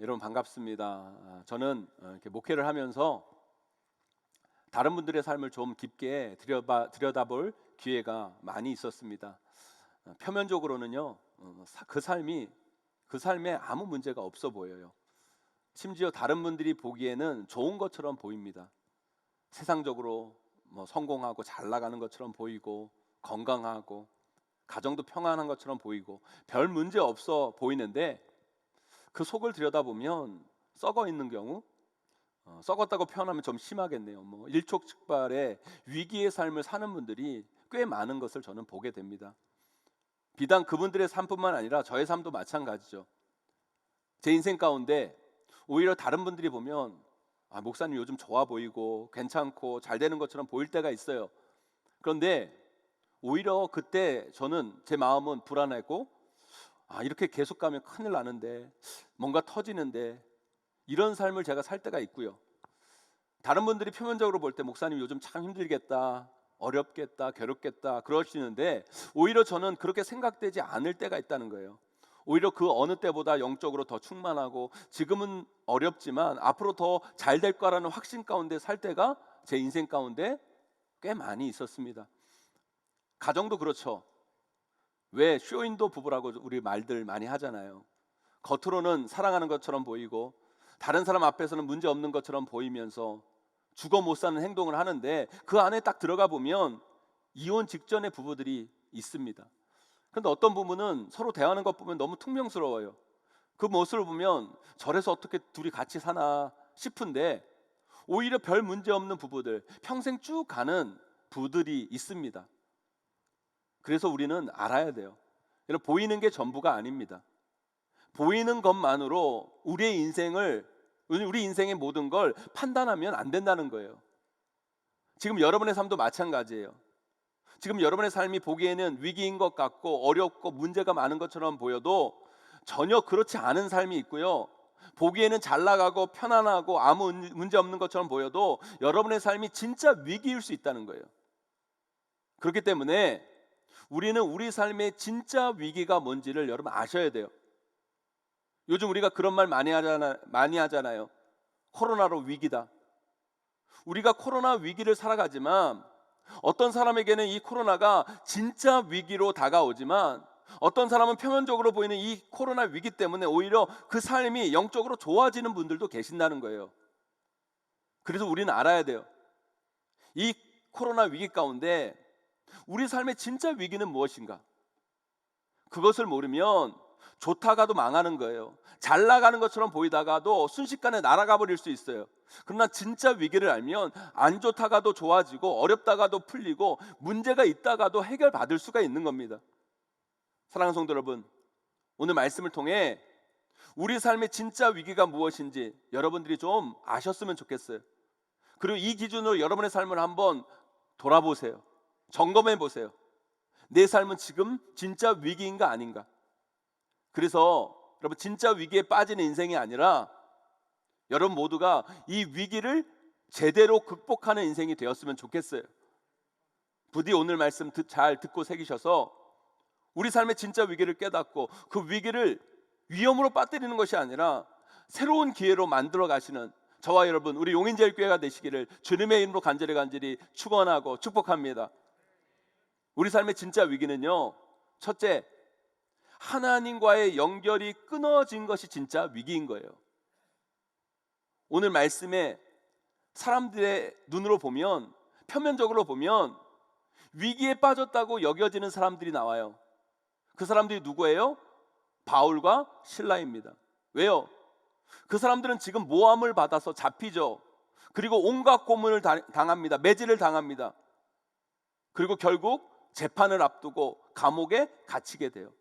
여러분 반갑습니다. 저는 이렇게 목회를 하면서 다른 분들의 삶을 좀 깊게 들여다볼 기회가 많이 있었습니다. 표면적으로는요, 그 삶에 아무 문제가 없어 보여요. 심지어 다른 분들이 보기에는 좋은 것처럼 보입니다. 세상적으로 성공하고 잘 나가는 것처럼 보이고, 건강하고, 가정도 평안한 것처럼 보이고, 별 문제 없어 보이는데 그 속을 들여다보면 썩어 있는 경우, 썩었다고 표현하면 좀 심하겠네요. 일촉즉발의 위기의 삶을 사는 분들이 꽤 많은 것을 저는 보게 됩니다. 비단 그분들의 삶뿐만 아니라 저의 삶도 마찬가지죠. 제 인생 가운데 오히려 다른 분들이 보면 목사님 요즘 좋아 보이고 괜찮고 잘 되는 것처럼 보일 때가 있어요. 그런데 오히려 그때 저는 제 마음은 불안했고, 이렇게 계속 가면 큰일 나는데, 뭔가 터지는데, 이런 삶을 제가 살 때가 있고요. 다른 분들이 표면적으로 볼 때 목사님 요즘 참 힘들겠다, 어렵겠다, 괴롭겠다 그러시는데, 오히려 저는 그렇게 생각되지 않을 때가 있다는 거예요. 오히려 그 어느 때보다 영적으로 더 충만하고, 지금은 어렵지만 앞으로 더 잘 될 거라는 확신 가운데 살 때가 제 인생 가운데 꽤 많이 있었습니다. 가정도 그렇죠. 왜 쇼윈도 부부라고 우리 말들 많이 하잖아요. 겉으로는 사랑하는 것처럼 보이고 다른 사람 앞에서는 문제 없는 것처럼 보이면서 죽어 못 사는 행동을 하는데, 그 안에 딱 들어가 보면 이혼 직전의 부부들이 있습니다. 그런데 어떤 부부는 서로 대하는 것 보면 너무 퉁명스러워요. 그 모습을 보면 저래서 어떻게 둘이 같이 사나 싶은데, 오히려 별 문제 없는 부부들, 평생 쭉 가는 부들이 있습니다. 그래서 우리는 알아야 돼요. 여러분, 보이는 게 전부가 아닙니다. 보이는 것만으로 우리 인생의 모든 걸 판단하면 안 된다는 거예요. 지금 여러분의 삶도 마찬가지예요. 지금 여러분의 삶이 보기에는 위기인 것 같고 어렵고 문제가 많은 것처럼 보여도 전혀 그렇지 않은 삶이 있고요. 보기에는 잘 나가고 편안하고 아무 문제 없는 것처럼 보여도 여러분의 삶이 진짜 위기일 수 있다는 거예요. 그렇기 때문에 우리는 우리 삶의 진짜 위기가 뭔지를 여러분 아셔야 돼요. 요즘 우리가 그런 말 많이 하잖아요. 코로나로 위기다. 우리가 코로나 위기를 살아가지만 어떤 사람에게는 이 코로나가 진짜 위기로 다가오지만, 어떤 사람은 표면적으로 보이는 이 코로나 위기 때문에 오히려 그 삶이 영적으로 좋아지는 분들도 계신다는 거예요. 그래서 우리는 알아야 돼요. 이 코로나 위기 가운데 우리 삶의 진짜 위기는 무엇인가? 그것을 모르면 좋다가도 망하는 거예요. 잘 나가는 것처럼 보이다가도 순식간에 날아가 버릴 수 있어요. 그러나 진짜 위기를 알면 안 좋다가도 좋아지고 어렵다가도 풀리고 문제가 있다가도 해결받을 수가 있는 겁니다. 사랑하는 성도 여러분, 오늘 말씀을 통해 우리 삶의 진짜 위기가 무엇인지 여러분들이 좀 아셨으면 좋겠어요. 그리고 이 기준으로 여러분의 삶을 한번 돌아보세요. 점검해 보세요. 내 삶은 지금 진짜 위기인가 아닌가? 그래서 여러분, 진짜 위기에 빠지는 인생이 아니라 여러분 모두가 이 위기를 제대로 극복하는 인생이 되었으면 좋겠어요. 부디 오늘 말씀 잘 듣고 새기셔서 우리 삶의 진짜 위기를 깨닫고 그 위기를 위험으로 빠뜨리는 것이 아니라 새로운 기회로 만들어 가시는 저와 여러분, 우리 용인제일교회가 되시기를 주님의 이름으로 간절히 축원하고 축복합니다. 우리 삶의 진짜 위기는요, 첫째, 하나님과의 연결이 끊어진 것이 진짜 위기인 거예요. 오늘 말씀에 사람들의 눈으로 보면, 표면적으로 보면 위기에 빠졌다고 여겨지는 사람들이 나와요. 그 사람들이 누구예요? 바울과 실라입니다. 왜요? 그 사람들은 지금 모함을 받아서 잡히죠. 그리고 온갖 고문을 당합니다. 매질을 당합니다. 그리고 결국 재판을 앞두고 감옥에 갇히게 돼요.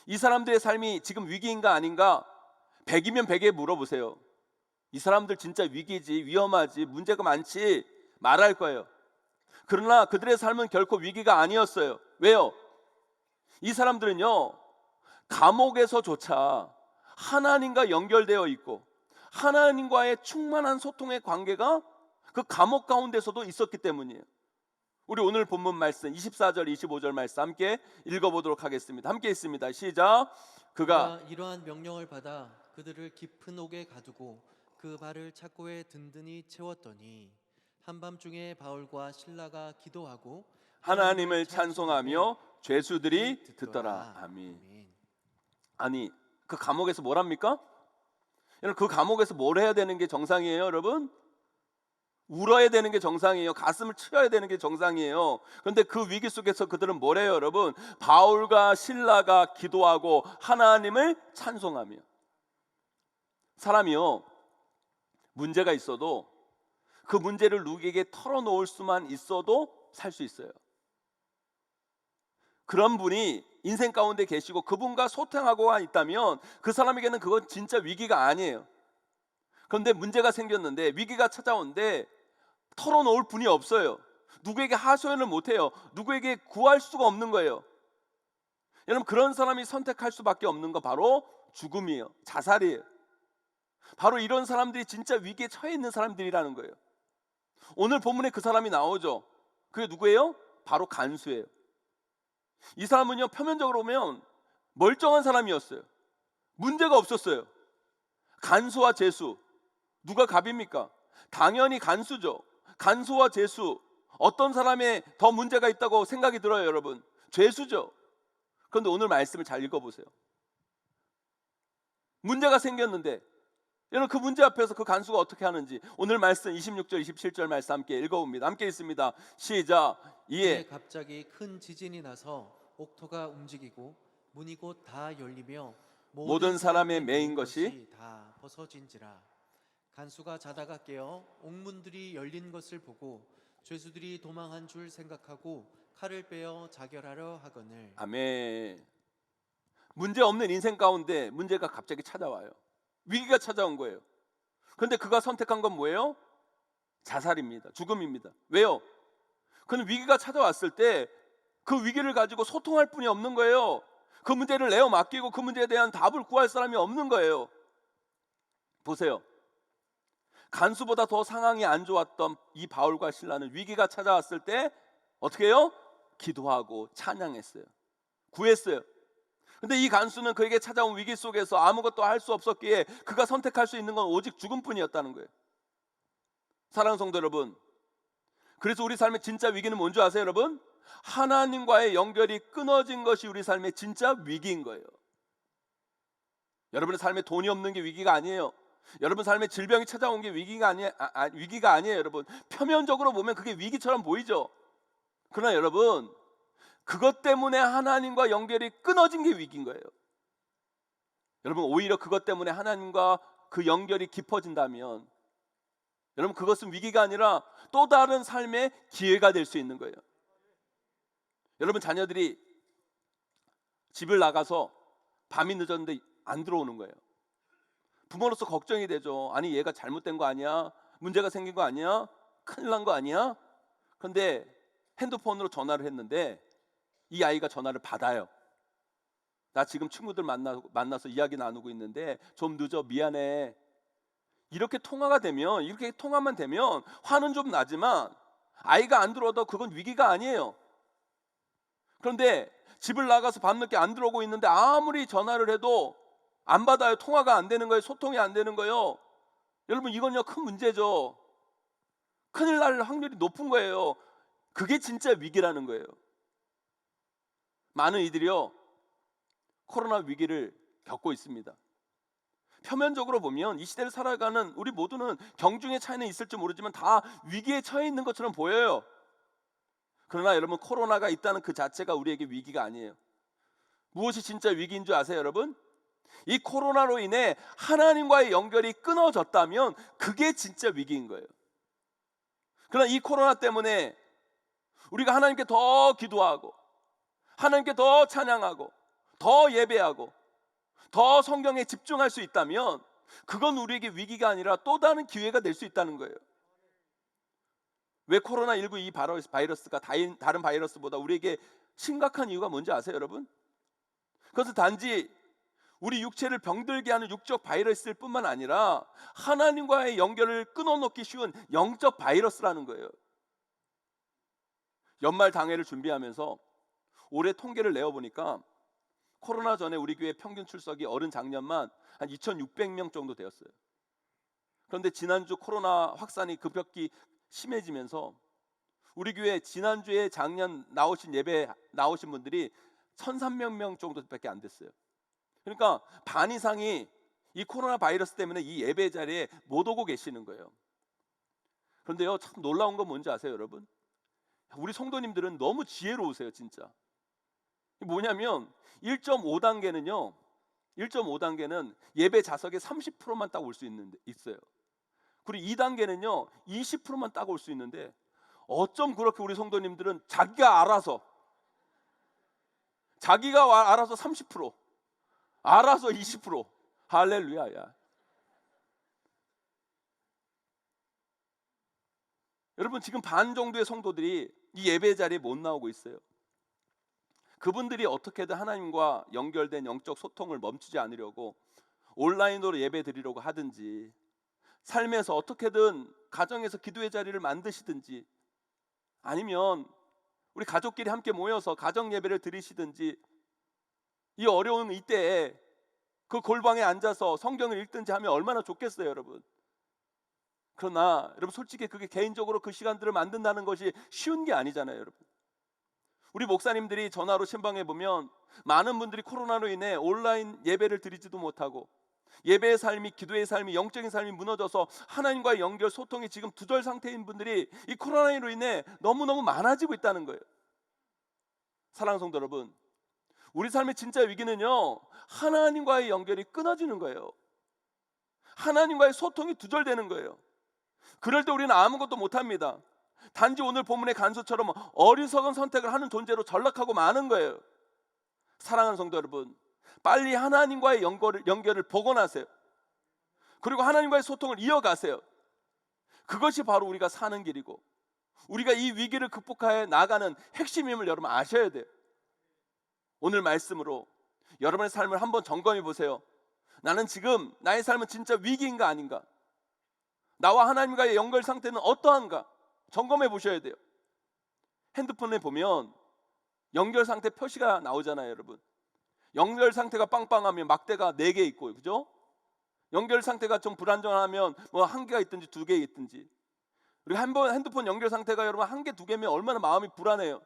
이 사람들의 삶이 지금 위기인가 아닌가 100이면 100에 물어보세요. 이 사람들 진짜 위기지, 위험하지, 문제가 많지 말할 거예요. 그러나 그들의 삶은 결코 위기가 아니었어요. 왜요? 이 사람들은요, 감옥에서조차 하나님과 연결되어 있고 하나님과의 충만한 소통의 관계가 그 감옥 가운데서도 있었기 때문이에요. 우리 오늘 본문 말씀 24절 25절 말씀 함께 읽어보도록 하겠습니다. 함께 있습니다. 시작. 그가 이러한 명령을 받아 그들을 깊은 옥에 가두고 그 발을 착고에 든든히 채웠더니 한밤중에 바울과 실라가 기도하고 하나님을 찬송하며 죄수들이 듣더라. 듣더라. 아멘. 아니, 그 감옥에서 뭘 합니까? 여러분, 그 감옥에서 뭘 해야 되는 게 정상이에요, 여러분? 울어야 되는 게 정상이에요. 가슴을 치러야 되는 게 정상이에요. 그런데 그 위기 속에서 그들은 뭘 해요, 여러분? 바울과 실라가 기도하고 하나님을 찬송하며. 사람이요, 문제가 있어도 그 문제를 누구에게 털어놓을 수만 있어도 살 수 있어요. 그런 분이 인생 가운데 계시고 그분과 소통하고 있다면 그 사람에게는 그건 진짜 위기가 아니에요. 그런데 문제가 생겼는데, 위기가 찾아오는데 털어놓을 분이 없어요. 누구에게 하소연을 못해요. 누구에게 구할 수가 없는 거예요. 여러분, 그런 사람이 선택할 수밖에 없는 거 바로 죽음이에요. 자살이에요. 바로 이런 사람들이 진짜 위기에 처해 있는 사람들이라는 거예요. 오늘 본문에 그 사람이 나오죠. 그게 누구예요? 바로 간수예요. 이 사람은요, 표면적으로 보면 멀쩡한 사람이었어요. 문제가 없었어요. 간수와 제수, 누가 갑입니까? 당연히 간수죠. 간수와 제수, 어떤 사람에 더 문제가 있다고 생각이 들어요, 여러분? 죄수죠. 그런데 오늘 말씀을 잘 읽어보세요. 문제가 생겼는데, 여러분, 그 문제 앞에서 그 간수가 어떻게 하는지 오늘 말씀 26절 27절 말씀 함께 읽어봅니다. 함께 있습니다. 시작. 이에 갑자기 큰 지진이 나서 옥토가 움직이고 문이 곧 다 열리며 모든 사람의 매인 것이 다 벗어진지라. 간수가 자다가 깨어 옥문들이 열린 것을 보고 죄수들이 도망한 줄 생각하고 칼을 빼어 자결하려 하거늘. 아멘. 문제 없는 인생 가운데 문제가 갑자기 찾아와요. 위기가 찾아온 거예요. 그런데 그가 선택한 건 뭐예요? 자살입니다. 죽음입니다. 왜요? 그는 위기가 찾아왔을 때 그 위기를 가지고 소통할 분이 없는 거예요. 그 문제를 내어 맡기고 그 문제에 대한 답을 구할 사람이 없는 거예요. 보세요. 간수보다 더 상황이 안 좋았던 이 바울과 실라는 위기가 찾아왔을 때 어떻게 해요? 기도하고 찬양했어요. 구했어요. 근데 이 간수는 그에게 찾아온 위기 속에서 아무것도 할 수 없었기에 그가 선택할 수 있는 건 오직 죽음뿐이었다는 거예요. 사랑하는 성도 여러분, 그래서 우리 삶의 진짜 위기는 뭔지 아세요, 여러분? 하나님과의 연결이 끊어진 것이 우리 삶의 진짜 위기인 거예요. 여러분의 삶에 돈이 없는 게 위기가 아니에요. 여러분 삶에 질병이 찾아온 게 위기가 아니에요, 여러분. 표면적으로 보면 그게 위기처럼 보이죠. 그러나 여러분, 그것 때문에 하나님과 연결이 끊어진 게 위기인 거예요. 여러분, 오히려 그것 때문에 하나님과 그 연결이 깊어진다면 여러분, 그것은 위기가 아니라 또 다른 삶의 기회가 될 수 있는 거예요. 여러분, 자녀들이 집을 나가서 밤이 늦었는데 안 들어오는 거예요. 부모로서 걱정이 되죠. 아니, 얘가 잘못된 거 아니야? 문제가 생긴 거 아니야? 큰일 난 거 아니야? 그런데 핸드폰으로 전화를 했는데 이 아이가 전화를 받아요. 나 지금 친구들 만나서 이야기 나누고 있는데 좀 늦어, 미안해. 이렇게 통화만 되면 화는 좀 나지만 아이가 안 들어와도 그건 위기가 아니에요. 그런데 집을 나가서 밤늦게 안 들어오고 있는데 아무리 전화를 해도 안 받아요. 통화가 안 되는 거예요. 소통이 안 되는 거예요. 여러분, 이건요, 큰 문제죠. 큰일 날 확률이 높은 거예요. 그게 진짜 위기라는 거예요. 많은 이들이요, 코로나 위기를 겪고 있습니다. 표면적으로 보면 이 시대를 살아가는 우리 모두는 경중의 차이는 있을지 모르지만 다 위기에 처해 있는 것처럼 보여요. 그러나 여러분, 코로나가 있다는 그 자체가 우리에게 위기가 아니에요. 무엇이 진짜 위기인 줄 아세요, 여러분? 이 코로나로 인해 하나님과의 연결이 끊어졌다면 그게 진짜 위기인 거예요. 그러나 이 코로나 때문에 우리가 하나님께 더 기도하고 하나님께 더 찬양하고 더 예배하고 더 성경에 집중할 수 있다면 그건 우리에게 위기가 아니라 또 다른 기회가 될 수 있다는 거예요. 왜 코로나19 이 바이러스가 다른 바이러스보다 우리에게 심각한 이유가 뭔지 아세요, 여러분? 그것은 단지 우리 육체를 병들게 하는 육적 바이러스일 뿐만 아니라 하나님과의 연결을 끊어놓기 쉬운 영적 바이러스라는 거예요. 연말 당회를 준비하면서 올해 통계를 내어보니까 코로나 전에 우리 교회 평균 출석이 어른 장년만 한 2,600명 정도 되었어요. 그런데 지난주 코로나 확산이 급격히 심해지면서 우리 교회 지난주에 작년 나오신 예배 나오신 분들이 1,300명 정도밖에 안 됐어요. 그러니까 반 이상이 이 코로나 바이러스 때문에 이 예배 자리에 못 오고 계시는 거예요. 그런데요, 참 놀라운 건 뭔지 아세요, 여러분? 우리 성도님들은 너무 지혜로우세요, 진짜. 뭐냐면 1.5단계는요. 1.5단계는 예배 자석의 30%만 딱 올 수 있어요. 그리고 2단계는요. 20%만 딱 올 수 있는데 어쩜 그렇게 우리 성도님들은 자기가 알아서 30%, 알아서 20%. 할렐루야야. 여러분, 지금 반 정도의 성도들이 이 예배 자리에 못 나오고 있어요. 그분들이 어떻게든 하나님과 연결된 영적 소통을 멈추지 않으려고 온라인으로 예배 드리려고 하든지, 삶에서 어떻게든 가정에서 기도의 자리를 만드시든지, 아니면 우리 가족끼리 함께 모여서 가정 예배를 드리시든지, 이 어려운 이때에 그 골방에 앉아서 성경을 읽든지 하면 얼마나 좋겠어요, 여러분. 그러나 여러분, 솔직히 그게 개인적으로 그 시간들을 만든다는 것이 쉬운 게 아니잖아요, 여러분. 우리 목사님들이 전화로 신방해 보면 많은 분들이 코로나로 인해 온라인 예배를 드리지도 못하고 예배의 삶이, 기도의 삶이, 영적인 삶이 무너져서 하나님과의 연결, 소통이 지금 두절 상태인 분들이 이 코로나로 인해 너무너무 많아지고 있다는 거예요. 사랑하는 성도 여러분, 우리 삶의 진짜 위기는요, 하나님과의 연결이 끊어지는 거예요. 하나님과의 소통이 두절되는 거예요. 그럴 때 우리는 아무것도 못합니다. 단지 오늘 본문의 간수처럼 어리석은 선택을 하는 존재로 전락하고 마는 거예요. 사랑하는 성도 여러분, 빨리 하나님과의 연결을 복원하세요. 그리고 하나님과의 소통을 이어가세요. 그것이 바로 우리가 사는 길이고 우리가 이 위기를 극복하여 나가는 핵심임을 여러분 아셔야 돼요. 오늘 말씀으로 여러분의 삶을 한번 점검해 보세요. 나는 지금 나의 삶은 진짜 위기인가 아닌가? 나와 하나님과의 연결 상태는 어떠한가? 점검해 보셔야 돼요. 핸드폰에 보면 연결 상태 표시가 나오잖아요, 여러분. 연결 상태가 빵빵하면 막대가 4개 있고, 그죠? 연결 상태가 좀 불안정하면 뭐 1개가 있든지 2개 있든지. 우리 핸드폰 연결 상태가 여러분 1개, 2개면 얼마나 마음이 불안해요.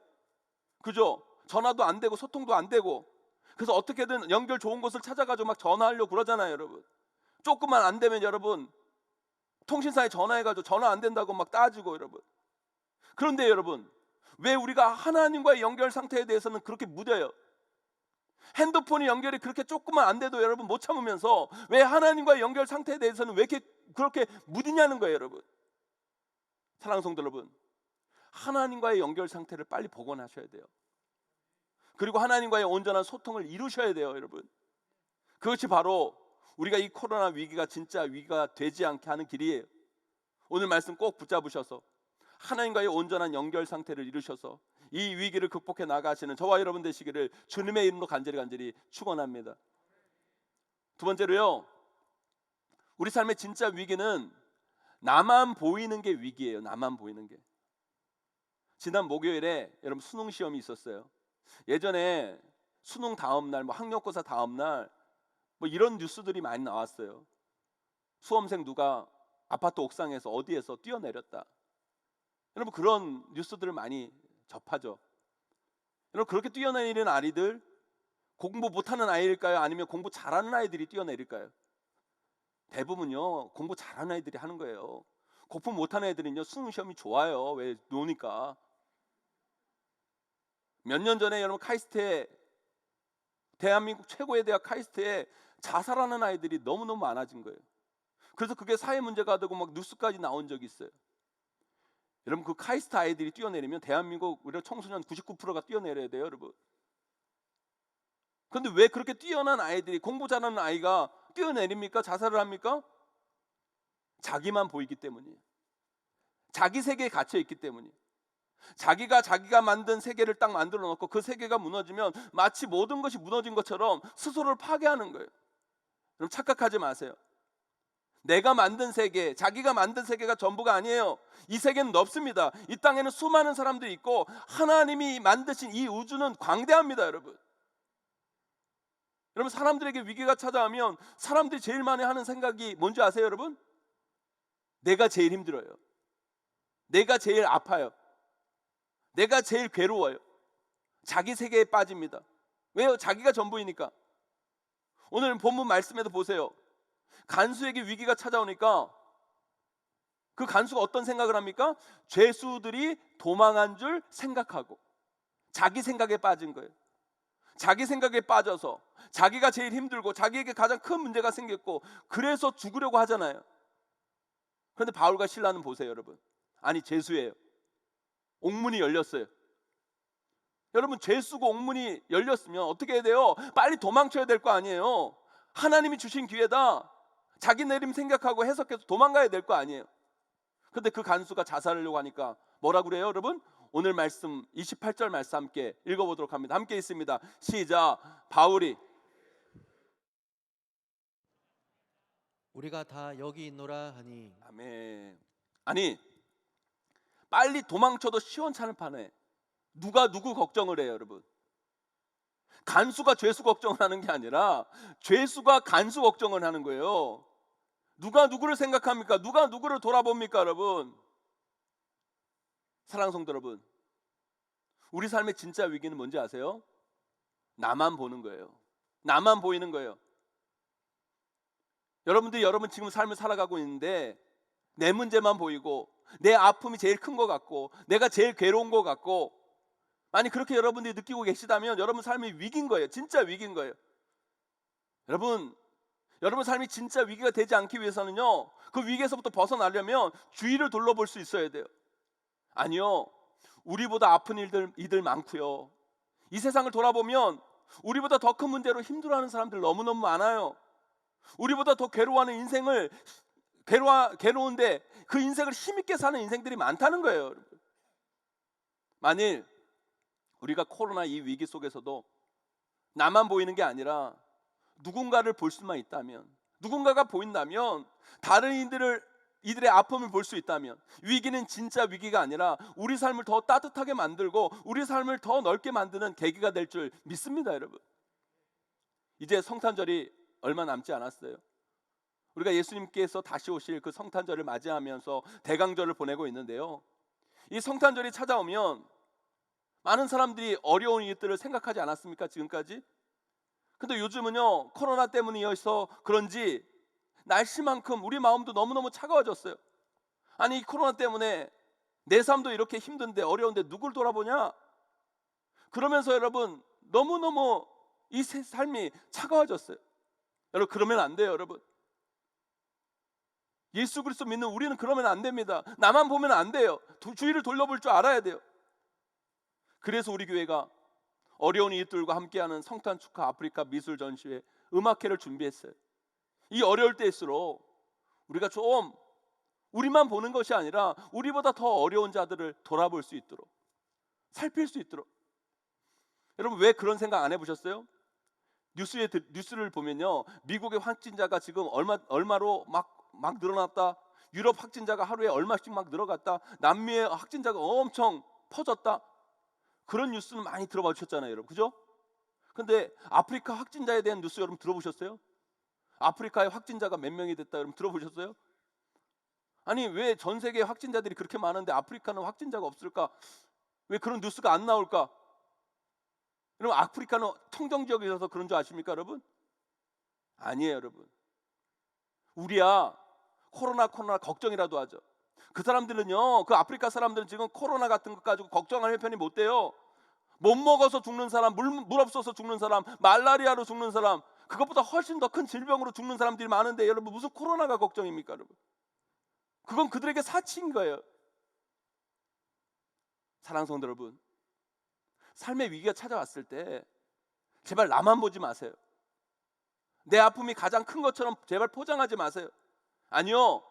그죠? 전화도 안 되고 소통도 안 되고. 그래서 어떻게든 연결 좋은 곳을 찾아가지고 막 전화하려고 그러잖아요, 여러분. 조금만 안 되면 여러분 통신사에 전화해가지고 전화 안 된다고 막 따지고, 여러분. 그런데 여러분, 왜 우리가 하나님과의 연결 상태에 대해서는 그렇게 무뎌요? 핸드폰이 연결이 그렇게 조금만 안 돼도 여러분 못 참으면서 왜 하나님과의 연결 상태에 대해서는 왜 이렇게 그렇게 무디냐는 거예요, 여러분. 사랑하는 성도 여러분, 하나님과의 연결 상태를 빨리 복원하셔야 돼요. 그리고 하나님과의 온전한 소통을 이루셔야 돼요, 여러분. 그것이 바로 우리가 이 코로나 위기가 진짜 위기가 되지 않게 하는 길이에요. 오늘 말씀 꼭 붙잡으셔서 하나님과의 온전한 연결 상태를 이루셔서 이 위기를 극복해 나가시는 저와 여러분 되시기를 주님의 이름으로 간절히 축원합니다. 두 번째로요, 우리 삶의 진짜 위기는 나만 보이는 게 위기예요. 나만 보이는 게. 지난 목요일에 여러분 수능 시험이 있었어요. 예전에 수능 다음 날, 뭐 학력고사 다음 날, 뭐 이런 뉴스들이 많이 나왔어요. 수험생 누가 아파트 옥상에서 어디에서 뛰어내렸다. 여러분 그런 뉴스들을 많이 접하죠. 여러분 그렇게 뛰어내리는 아이들 공부 못하는 아이일까요? 아니면 공부 잘하는 아이들이 뛰어내릴까요? 대부분요 공부 잘하는 아이들이 하는 거예요. 공부 못하는 애들은요 수능 시험이 좋아요. 왜? 노니까. 몇 년 전에 여러분 카이스트에, 대한민국 최고의 대학 카이스트에 자살하는 아이들이 너무너무 많아진 거예요. 그래서 그게 사회 문제가 되고 막 뉴스까지 나온 적이 있어요. 여러분 그 카이스트 아이들이 뛰어내리면 대한민국 우리 청소년 99%가 뛰어내려야 돼요, 여러분. 그런데 왜 그렇게 뛰어난 아이들이, 공부 잘하는 아이가 뛰어내립니까? 자살을 합니까? 자기만 보이기 때문이에요. 자기 세계에 갇혀 있기 때문이에요. 자기가 만든 세계를 딱 만들어 놓고 그 세계가 무너지면 마치 모든 것이 무너진 것처럼 스스로를 파괴하는 거예요. 여러분 착각하지 마세요. 내가 만든 세계, 자기가 만든 세계가 전부가 아니에요. 이 세계는 넓습니다. 이 땅에는 수많은 사람들이 있고 하나님이 만드신 이 우주는 광대합니다, 여러분. 여러분, 사람들에게 위기가 찾아오면 사람들이 제일 많이 하는 생각이 뭔지 아세요, 여러분? 내가 제일 힘들어요. 내가 제일 아파요. 내가 제일 괴로워요. 자기 세계에 빠집니다. 왜요? 자기가 전부이니까. 오늘 본문 말씀에도 보세요. 간수에게 위기가 찾아오니까 그 간수가 어떤 생각을 합니까? 죄수들이 도망한 줄 생각하고 자기 생각에 빠진 거예요. 자기 생각에 빠져서 자기가 제일 힘들고 자기에게 가장 큰 문제가 생겼고 그래서 죽으려고 하잖아요. 그런데 바울과 실라는 보세요, 여러분. 아니, 죄수예요. 옥문이 열렸어요. 여러분, 죄수고 옥문이 열렸으면 어떻게 해야 돼요? 빨리 도망쳐야 될 거 아니에요. 하나님이 주신 기회다. 자기 내림 생각하고 해석해서 도망가야 될 거 아니에요. 그런데 그 간수가 자살하려고 하니까 뭐라고 그래요, 여러분? 오늘 말씀 28절 말씀 함께 읽어보도록 합니다. 함께 있습니다. 시작. 바울이 우리가 다 여기 있노라 하니. 아멘. 아니, 빨리 도망쳐도 시원찮을 판에 누가 누구 걱정을 해요, 여러분? 간수가 죄수 걱정을 하는 게 아니라 죄수가 간수 걱정을 하는 거예요. 누가 누구를 생각합니까? 누가 누구를 돌아봅니까, 여러분? 사랑하는 성도 여러분, 우리 삶의 진짜 위기는 뭔지 아세요? 나만 보는 거예요. 나만 보이는 거예요. 여러분들이 여러분 지금 삶을 살아가고 있는데 내 문제만 보이고 내 아픔이 제일 큰 것 같고 내가 제일 괴로운 것 같고, 아니 그렇게 여러분들이 느끼고 계시다면 여러분 삶이 위기인 거예요. 진짜 위기인 거예요. 여러분 삶이 진짜 위기가 되지 않기 위해서는요, 그 위기에서부터 벗어나려면 주위를 둘러볼 수 있어야 돼요. 아니요, 우리보다 아픈 이들 많고요. 이 세상을 돌아보면 우리보다 더 큰 문제로 힘들어하는 사람들 너무너무 많아요. 우리보다 더 괴로워하는 인생을 괴로운데 그 인생을 힘있게 사는 인생들이 많다는 거예요. 만일 우리가 코로나 이 위기 속에서도 나만 보이는 게 아니라 누군가를 볼 수만 있다면, 누군가가 보인다면, 다른 이들의 아픔을 볼 수 있다면, 위기는 진짜 위기가 아니라 우리 삶을 더 따뜻하게 만들고 우리 삶을 더 넓게 만드는 계기가 될 줄 믿습니다, 여러분. 이제 성탄절이 얼마 남지 않았어요. 우리가 예수님께서 다시 오실 그 성탄절을 맞이하면서 대강절을 보내고 있는데요, 이 성탄절이 찾아오면 많은 사람들이 어려운 이들을 생각하지 않았습니까, 지금까지? 근데 요즘은요, 코로나 때문이어서 그런지 날씨만큼 우리 마음도 너무너무 차가워졌어요. 아니, 이 코로나 때문에 내 삶도 이렇게 힘든데 어려운데 누굴 돌아보냐? 그러면서 여러분 너무너무 이 삶이 차가워졌어요. 여러분, 그러면 안 돼요, 여러분. 예수 그리스도 믿는 우리는 그러면 안 됩니다. 나만 보면 안 돼요. 주위를 돌려볼 줄 알아야 돼요. 그래서 우리 교회가 어려운 이웃들과 함께하는 성탄 축하 아프리카 미술 전시회 음악회를 준비했어요. 이 어려울 때일수록 우리가 좀 우리만 보는 것이 아니라 우리보다 더 어려운 자들을 돌아볼 수 있도록, 살필 수 있도록. 여러분, 왜 그런 생각 안 해보셨어요? 뉴스를 보면요, 미국의 확진자가 지금 얼마로 막 늘어났다, 유럽 확진자가 하루에 얼마씩 막 늘어갔다, 남미의 확진자가 엄청 퍼졌다, 그런 뉴스는 많이 들어봐 주셨잖아요, 여러분. 그죠? 근데 아프리카 확진자에 대한 뉴스 여러분 들어보셨어요? 아프리카의 확진자가 몇 명이 됐다, 여러분 들어보셨어요? 아니, 왜 전 세계 확진자들이 그렇게 많은데 아프리카는 확진자가 없을까? 왜 그런 뉴스가 안 나올까? 여러분, 아프리카는 청정 지역이라서 그런 줄 아십니까, 여러분? 아니에요, 여러분. 우리야 코로나 걱정이라도 하죠. 그 사람들은요, 그 아프리카 사람들은 지금 코로나 같은 것 가지고 걱정할 편이 못 돼요. 못 먹어서 죽는 사람, 물 없어서 죽는 사람, 말라리아로 죽는 사람, 그것보다 훨씬 더 큰 질병으로 죽는 사람들이 많은데 여러분, 무슨 코로나가 걱정입니까, 여러분? 그건 그들에게 사치인 거예요. 사랑하는 성도 여러분, 삶의 위기가 찾아왔을 때 제발 나만 보지 마세요. 내 아픔이 가장 큰 것처럼 제발 포장하지 마세요. 아니요,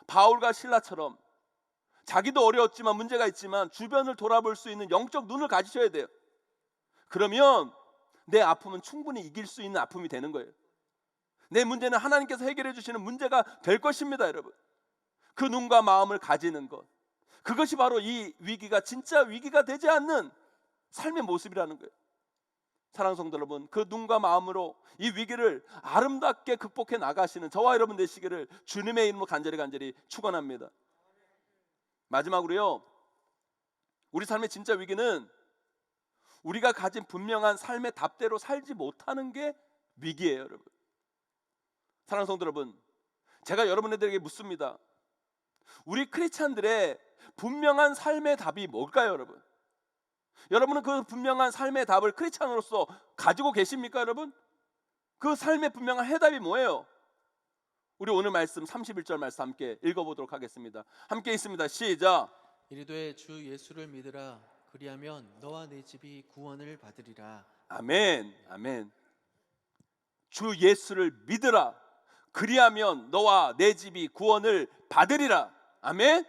바울과 실라처럼 자기도 어려웠지만 문제가 있지만 주변을 돌아볼 수 있는 영적 눈을 가지셔야 돼요. 그러면 내 아픔은 충분히 이길 수 있는 아픔이 되는 거예요. 내 문제는 하나님께서 해결해 주시는 문제가 될 것입니다, 여러분. 그 눈과 마음을 가지는 것, 그것이 바로 이 위기가 진짜 위기가 되지 않는 삶의 모습이라는 거예요. 사랑하는 성도 여러분, 그 눈과 마음으로 이 위기를 아름답게 극복해 나가시는 저와 여러분 되시기를 주님의 이름으로 간절히 축원합니다. 마지막으로요, 우리 삶의 진짜 위기는 우리가 가진 분명한 삶의 답대로 살지 못하는 게 위기예요, 여러분. 사랑하는 성도 여러분, 제가 여러분들에게 묻습니다. 우리 크리스찬들의 분명한 삶의 답이 뭘까요, 여러분? 여러분은 그 분명한 삶의 답을 크리스찬으로서 가지고 계십니까, 여러분? 그 삶의 분명한 해답이 뭐예요? 우리 오늘 말씀 31절 말씀 함께 읽어보도록 하겠습니다. 함께 있습니다. 시작. 이르되 주 예수를 믿으라. 그리하면 너와 내 집이 구원을 받으리라. 아멘, 아멘. 주 예수를 믿으라. 그리하면 너와 내 집이 구원을 받으리라. 아멘.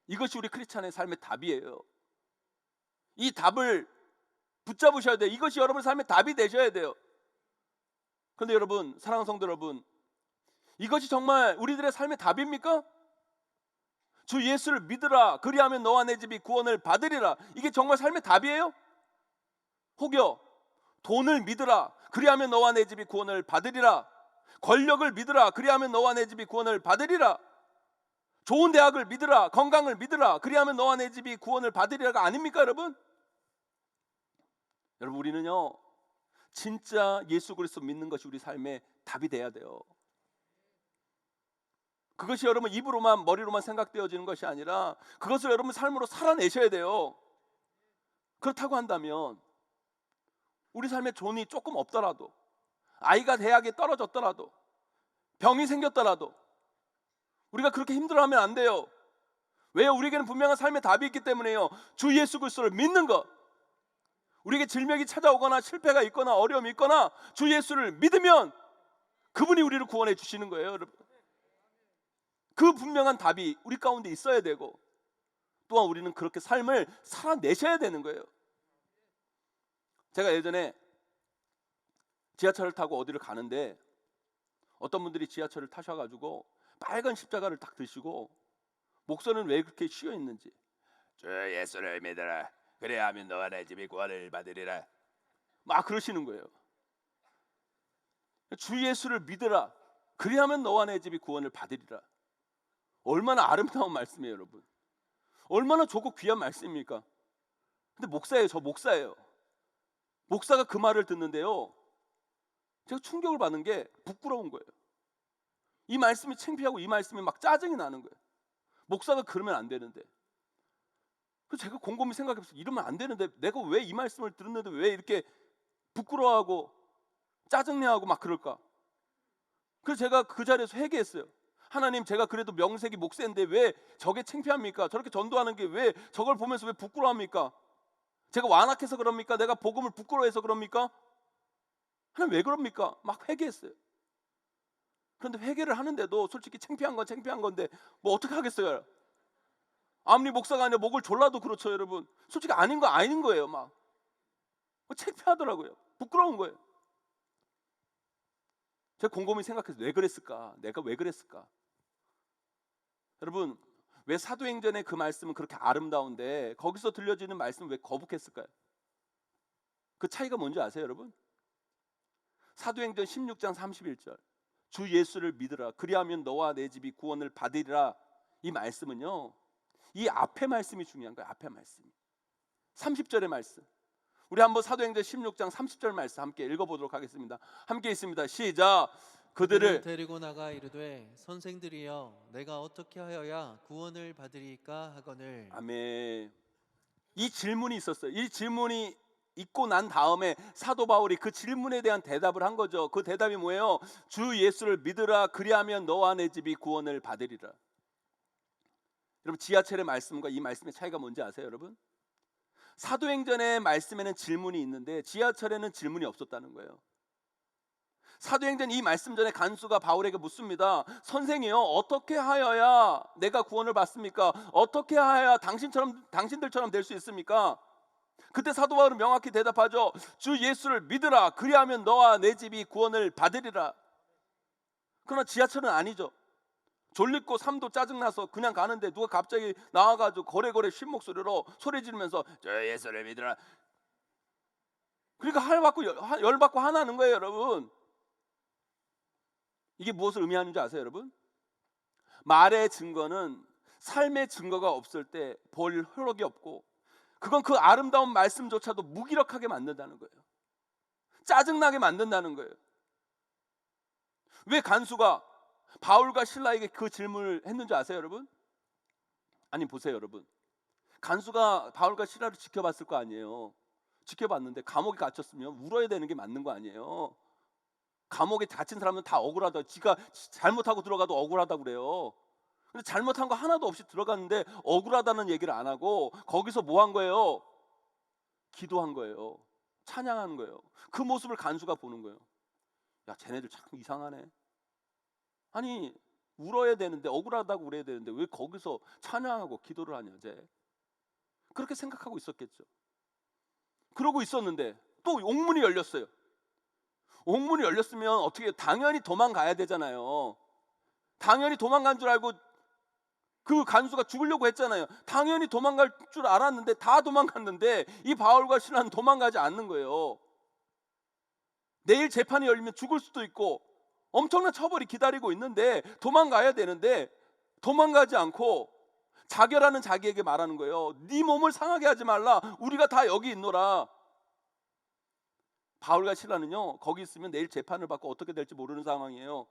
이것이 우리 크리스찬의 삶의 답이에요. 이 답을 붙잡으셔야 돼요. 이것이 여러분 삶의 답이 되셔야 돼요. 그런데 여러분, 사랑하는 성도 여러분, 이것이 정말 우리들의 삶의 답입니까? 주 예수를 믿으라. 그리하면 너와 내 집이 구원을 받으리라. 이게 정말 삶의 답이에요? 혹여 돈을 믿으라. 그리하면 너와 내 집이 구원을 받으리라. 권력을 믿으라. 그리하면 너와 내 집이 구원을 받으리라. 좋은 대학을 믿으라. 건강을 믿으라. 그리하면 너와 내 집이 구원을 받으리라가 아닙니까, 여러분? 여러분, 우리는요, 진짜 예수 그리스도 믿는 것이 우리 삶의 답이 돼야 돼요. 그것이 여러분 입으로만 머리로만 생각되어지는 것이 아니라 그것을 여러분 삶으로 살아내셔야 돼요. 그렇다고 한다면 우리 삶에 돈이 조금 없더라도, 아이가 대학에 떨어졌더라도, 병이 생겼더라도 우리가 그렇게 힘들어하면 안 돼요. 왜요? 우리에게는 분명한 삶의 답이 있기 때문에요. 주 예수 그리스도를 믿는 것. 우리에게 질병이 찾아오거나 실패가 있거나 어려움이 있거나 주 예수를 믿으면 그분이 우리를 구원해 주시는 거예요, 여러분. 그 분명한 답이 우리 가운데 있어야 되고, 또한 우리는 그렇게 삶을 살아내셔야 되는 거예요. 제가 예전에 지하철을 타고 어디를 가는데 어떤 분들이 지하철을 타셔가지고 빨간 십자가를 딱 드시고 목소리는 왜 그렇게 쉬어 있는지, 주 예수를 믿으라. 그래야하면 너와 내 집이 구원을 받으리라. 막 그러시는 거예요. 주 예수를 믿으라. 그래야하면 너와 내 집이 구원을 받으리라. 얼마나 아름다운 말씀이에요, 여러분. 얼마나 좋고 귀한 말씀입니까? 근데 목사예요. 저 목사예요. 목사가 그 말을 듣는데요, 제가 충격을 받는 게 부끄러운 거예요. 이 말씀이 창피하고 이 말씀이 막 짜증이 나는 거예요. 목사가 그러면 안 되는데. 그래서 제가 곰곰이 생각해봤어요. 이러면 안 되는데 내가 왜 이 말씀을 들었는데 왜 이렇게 부끄러워하고 짜증내하고 막 그럴까? 그래서 제가 그 자리에서 회개했어요. 하나님, 제가 그래도 명색이 목사인데 왜 저게 창피합니까? 저렇게 전도하는 게 왜 저걸 보면서 왜 부끄러워합니까? 제가 완악해서 그럽니까? 내가 복음을 부끄러워해서 그럽니까? 하나님, 왜 그럽니까? 막 회개했어요. 그런데 회개를 하는데도 솔직히 창피한 건 창피한 건데 뭐 어떻게 하겠어요? 아무리 목사가 아니라 목을 졸라도 그렇죠, 여러분. 솔직히 아닌 거 아닌 거예요. 막 창피하더라고요. 부끄러운 거예요. 제가 곰곰이 생각해서 왜 그랬을까? 내가 왜 그랬을까? 여러분, 왜 사도행전의 그 말씀은 그렇게 아름다운데 거기서 들려지는 말씀은 왜 거북했을까요? 그 차이가 뭔지 아세요, 여러분? 사도행전 16장 31절, 주 예수를 믿으라. 그리하면 너와 내 집이 구원을 받으리라. 이 말씀은요, 이 앞에 말씀이 중요한 거예요. 앞에 말씀. 30절의 말씀. 우리 한번 사도행전 16장 30절 말씀 함께 읽어보도록 하겠습니다. 함께 있습니다. 시작. 그들을 데리고 나가 이르되 선생들이여 내가 어떻게 하여야 구원을 받으리까 하거늘. 아멘. 이 질문이 있었어요. 이 질문이 있고 난 다음에 사도 바울이 그 질문에 대한 대답을 한 거죠. 그 대답이 뭐예요? 주 예수를 믿으라. 그리하면 너와 내 집이 구원을 받으리라. 여러분, 지하철의 말씀과 이 말씀의 차이가 뭔지 아세요, 여러분? 사도행전의 말씀에는 질문이 있는데 지하철에는 질문이 없었다는 거예요. 사도행전 이 말씀 전에 간수가 바울에게 묻습니다. 선생이요, 어떻게 하여야 내가 구원을 받습니까? 어떻게 하여야 당신들처럼 될 수 있습니까? 그때 사도 바울은 명확히 대답하죠. 주 예수를 믿으라. 그리하면 너와 내 집이 구원을 받으리라. 그러나 지하철은 아니죠. 졸립고 삶도 짜증나서 그냥 가는데 누가 갑자기 나와가지고 고래고래 쉰 목소리로 소리 지르면서 주 예수를 믿으라. 그러니까 열받고 화나는 거예요, 여러분. 이게 무엇을 의미하는 줄 아세요, 여러분? 말의 증거는 삶의 증거가 없을 때 볼 효력이 없고, 그건 그 아름다운 말씀조차도 무기력하게 만든다는 거예요. 짜증나게 만든다는 거예요. 왜 간수가 바울과 실라에게 그 질문을 했는지 아세요, 여러분? 아니, 보세요, 여러분. 간수가 바울과 실라를 지켜봤을 거 아니에요. 지켜봤는데 감옥에 갇혔으면 울어야 되는 게 맞는 거 아니에요. 감옥에 갇힌 사람은 다 억울하다. 지가 잘못하고 들어가도 억울하다고 그래요. 근데 잘못한 거 하나도 없이 들어갔는데 억울하다는 얘기를 안 하고 거기서 뭐 한 거예요? 기도한 거예요. 찬양하는 거예요. 그 모습을 간수가 보는 거예요. 야, 쟤네들 참 이상하네. 아니, 울어야 되는데, 억울하다고 울어야 되는데 왜 거기서 찬양하고 기도를 하냐, 쟤. 그렇게 생각하고 있었겠죠. 그러고 있었는데 또 옥문이 열렸어요. 옥문이 열렸으면 어떻게, 당연히 도망가야 되잖아요. 당연히 도망간 줄 알고 그 간수가 죽으려고 했잖아요. 당연히 도망갈 줄 알았는데 다 도망갔는데 이 바울과 실라는 도망가지 않는 거예요. 내일 재판이 열리면 죽을 수도 있고 엄청난 처벌이 기다리고 있는데 도망가야 되는데 도망가지 않고 자결하는 자기에게 말하는 거예요. 네 몸을 상하게 하지 말라. 우리가 다 여기 있노라. 바울과 실라는요, 거기 있으면 내일 재판을 받고 어떻게 될지 모르는 상황이에요.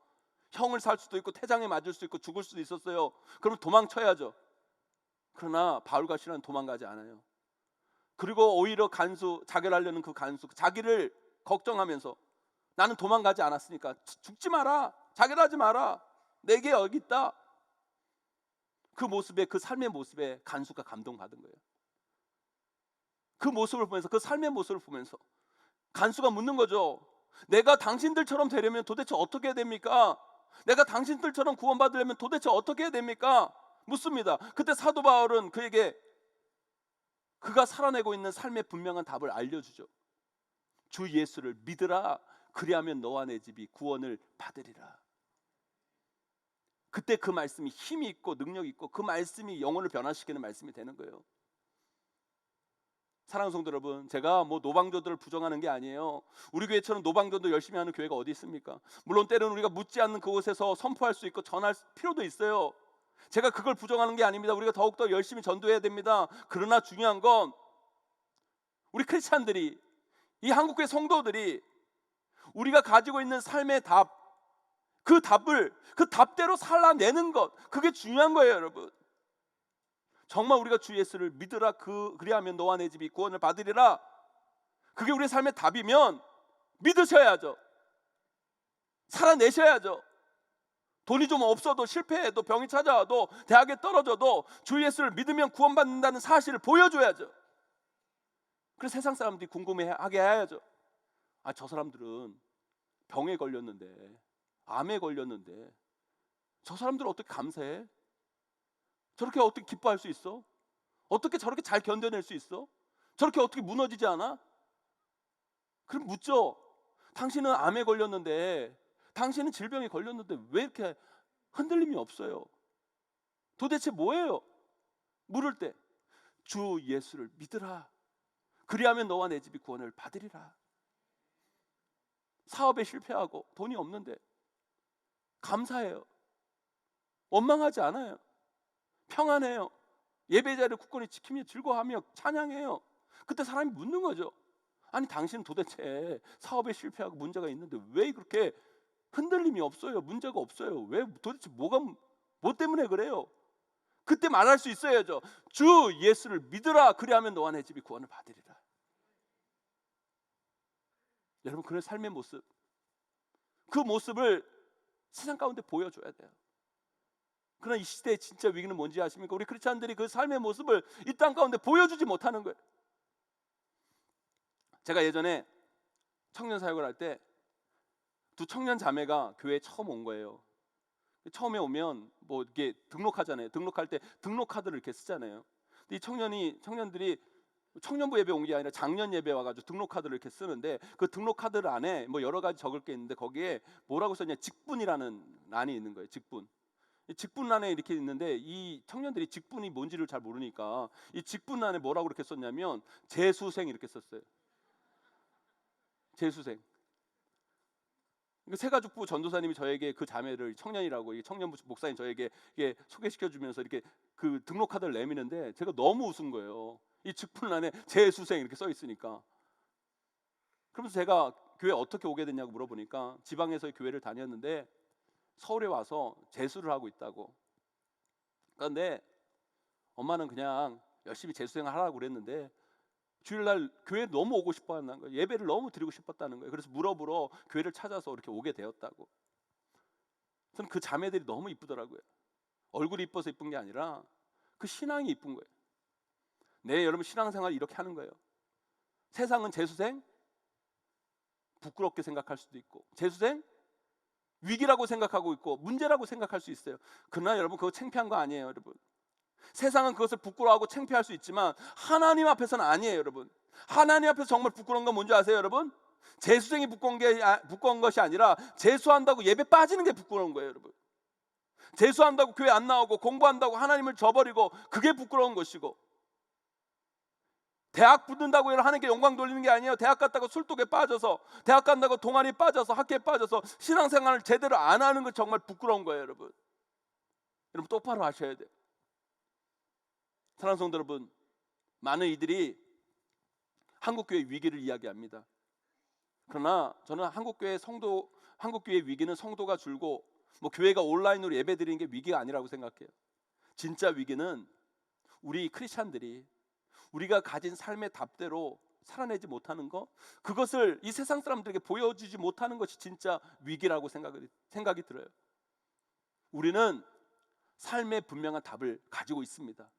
형을 살 수도 있고 태장에 맞을 수도 있고 죽을 수도 있었어요. 그럼 도망쳐야죠. 그러나 바울과 실라는 도망가지 않아요. 그리고 오히려 자결하려는 그 간수, 자기를 걱정하면서 나는 도망가지 않았으니까 죽지 마라, 자결하지 마라, 내게 여기 있다. 그 모습에, 그 삶의 모습에 간수가 감동받은 거예요. 그 모습을 보면서, 그 삶의 모습을 보면서 간수가 묻는 거죠. 내가 당신들처럼 되려면 도대체 어떻게 해야 됩니까? 내가 당신들처럼 구원받으려면 도대체 어떻게 해야 됩니까? 묻습니다. 그때 사도 바울은 그에게 그가 살아내고 있는 삶의 분명한 답을 알려주죠. 주 예수를 믿으라. 그리하면 너와 내 집이 구원을 받으리라. 그때 그 말씀이 힘이 있고 능력이 있고 그 말씀이 영혼을 변화시키는 말씀이 되는 거예요. 사랑하는 성도 여러분, 제가 뭐 노방조들을 부정하는 게 아니에요. 우리 교회처럼 노방조도 열심히 하는 교회가 어디 있습니까? 물론 때로는 우리가 묻지 않는 그곳에서 선포할 수 있고 전할 필요도 있어요. 제가 그걸 부정하는 게 아닙니다. 우리가 더욱더 열심히 전도해야 됩니다. 그러나 중요한 건 우리 크리스찬들이, 이 한국교회 성도들이 우리가 가지고 있는 삶의 답, 그 답대로 살아내는 것, 그게 중요한 거예요, 여러분. 정말 우리가 주 예수를 믿으라. 그리하면 너와 내 집이 구원을 받으리라. 그게 우리의 삶의 답이면 믿으셔야죠. 살아내셔야죠. 돈이 좀 없어도, 실패해도, 병이 찾아와도, 대학에 떨어져도 주 예수를 믿으면 구원받는다는 사실을 보여줘야죠. 그래서 세상 사람들이 궁금해하게 해야죠. 아, 저 사람들은 병에 걸렸는데, 암에 걸렸는데 저 사람들은 어떻게 감사해? 저렇게 어떻게 기뻐할 수 있어? 어떻게 저렇게 잘 견뎌낼 수 있어? 저렇게 어떻게 무너지지 않아? 그럼 묻죠. 당신은 암에 걸렸는데, 당신은 질병에 걸렸는데 왜 이렇게 흔들림이 없어요? 도대체 뭐예요? 물을 때 주 예수를 믿으라. 그리하면 너와 내 집이 구원을 받으리라. 사업에 실패하고 돈이 없는데 감사해요. 원망하지 않아요. 평안해요. 예배자를 굳건히 지키며 즐거워하며 찬양해요. 그때 사람이 묻는 거죠. 아니, 당신은 도대체 사업에 실패하고 문제가 있는데 왜 그렇게 흔들림이 없어요? 문제가 없어요. 왜, 도대체 뭐 때문에 그래요? 그때 말할 수 있어야죠. 주 예수를 믿으라. 그리하면 너와 내 집이 구원을 받으리라. 여러분, 그런 삶의 모습, 그 모습을 세상 가운데 보여줘야 돼요. 그러나 이 시대의 진짜 위기는 뭔지 아십니까? 우리 크리스찬들이 그 삶의 모습을 이 땅 가운데 보여주지 못하는 거예요. 제가 예전에 청년 사역을 할 때 두 청년 자매가 교회에 처음 온 거예요. 처음에 오면 뭐 이게 등록하잖아요. 등록할 때 등록 카드를 이렇게 쓰잖아요. 근데 이 청년들이 청년부 예배 온 게 아니라 작년 예배 와가지고 등록 카드를 이렇게 쓰는데, 그 등록 카드 안에 뭐 여러 가지 적을 게 있는데 거기에 뭐라고 썼냐, 직분이라는 란이 있는 거예요. 직분. 이 직분란에 이렇게 있는데 이 청년들이 직분이 뭔지를 잘 모르니까 이 직분란에 뭐라고 이렇게 썼냐면 재수생 이렇게 썼어요. 재수생. 새가족부 전도사님이 저에게 그 자매를 청년이라고, 이 청년 목사님 저에게 이게 소개시켜 주면서 이렇게 그 등록 카드를 내미는데 제가 너무 웃은 거예요. 이 직분란에 재수생 이렇게 써 있으니까. 그러면서 제가 교회 어떻게 오게 됐냐고 물어보니까 지방에서 교회를 다녔는데 서울에 와서 재수를 하고 있다고. 그런데 엄마는 그냥 열심히 재수생을 하라고 그랬는데 주일날 교회 너무 오고 싶어 하는 거예요. 예배를 너무 드리고 싶었다는 거예요. 그래서 물어보러 교회를 찾아서 이렇게 오게 되었다고. 저는 그 자매들이 너무 이쁘더라고요. 얼굴이 이뻐서 이쁜 게 아니라 그 신앙이 이쁜 거예요. 네, 여러분 신앙생활 이렇게 하는 거예요. 세상은 재수생 부끄럽게 생각할 수도 있고, 재수생 위기라고 생각하고 있고, 문제라고 생각할 수 있어요. 그러나 여러분 그거 창피한 거 아니에요, 여러분. 세상은 그것을 부끄러워하고 창피할 수 있지만 하나님 앞에서는 아니에요, 여러분. 하나님 앞에서 정말 부끄러운 건 뭔지 아세요, 여러분? 재수생이 부끄러운 것이 아니라 재수한다고 예배 빠지는 게 부끄러운 거예요, 여러분. 재수한다고 교회 안 나오고 공부한다고 하나님을 저버리고 그게 부끄러운 것이고, 대학 붙는다고 하나님께 영광 돌리는 게 아니에요. 대학 갔다고 술독에 빠져서, 대학 간다고 동아리 빠져서, 학교에 빠져서 신앙생활을 제대로 안 하는 건 정말 부끄러운 거예요, 여러분. 여러분 똑바로 하셔야 돼요. 사랑하는 성도 여러분, 많은 이들이 한국교회 위기를 이야기합니다. 그러나 저는 한국교회 위기는 성도가 줄고 뭐 교회가 온라인으로 예배드리는 게 위기가 아니라고 생각해요. 진짜 위기는 우리 크리스찬들이 우리가 가진 삶의 답대로 살아내지 못하는 것, 그것을 이 세상 사람들에게 보여주지 못하는 것이 진짜 위기라고 생각이 들어요. 우리는 삶의 분명한 답을 가지고 있습니다.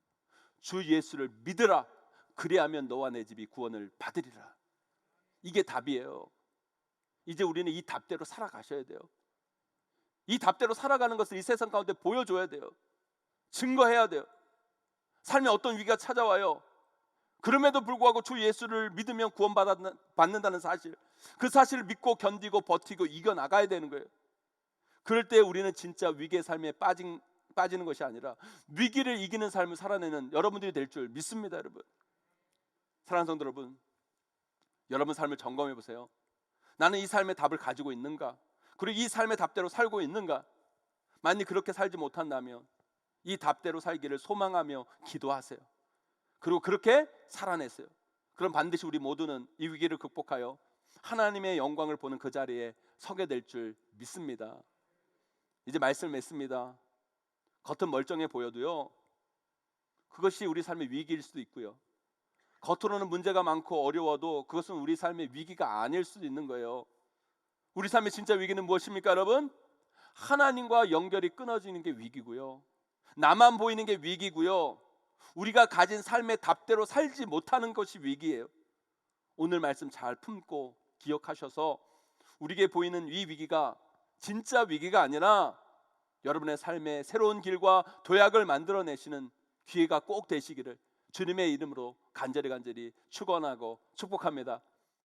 주 예수를 믿으라. 그리하면 너와 내 집이 구원을 받으리라. 이게 답이에요. 이제 우리는 이 답대로 살아가셔야 돼요. 이 답대로 살아가는 것을 이 세상 가운데 보여줘야 돼요. 증거해야 돼요. 삶에 어떤 위기가 찾아와요. 그럼에도 불구하고 주 예수를 믿으면 구원받는다는 사실, 그 사실을 믿고 견디고 버티고 이겨나가야 되는 거예요. 그럴 때 우리는 진짜 위기의 삶에 빠지는 것이 아니라 위기를 이기는 삶을 살아내는 여러분들이 될 줄 믿습니다, 여러분. 사랑하는 성도 여러분, 여러분 삶을 점검해 보세요. 나는 이 삶의 답을 가지고 있는가? 그리고 이 삶의 답대로 살고 있는가? 만약 그렇게 살지 못한다면 이 답대로 살기를 소망하며 기도하세요. 그리고 그렇게 살아내세요. 그럼 반드시 우리 모두는 이 위기를 극복하여 하나님의 영광을 보는 그 자리에 서게 될 줄 믿습니다. 이제 말씀을 맺습니다. 겉은 멀쩡해 보여도요, 그것이 우리 삶의 위기일 수도 있고요, 겉으로는 문제가 많고 어려워도 그것은 우리 삶의 위기가 아닐 수도 있는 거예요. 우리 삶의 진짜 위기는 무엇입니까, 여러분? 하나님과 연결이 끊어지는 게 위기고요, 나만 보이는 게 위기고요, 우리가 가진 삶의 답대로 살지 못하는 것이 위기예요. 오늘 말씀 잘 품고 기억하셔서 우리에게 보이는 이 위기가 진짜 위기가 아니라 여러분의 삶에 새로운 길과 도약을 만들어내시는 기회가 꼭 되시기를 주님의 이름으로 간절히 축원하고 축복합니다.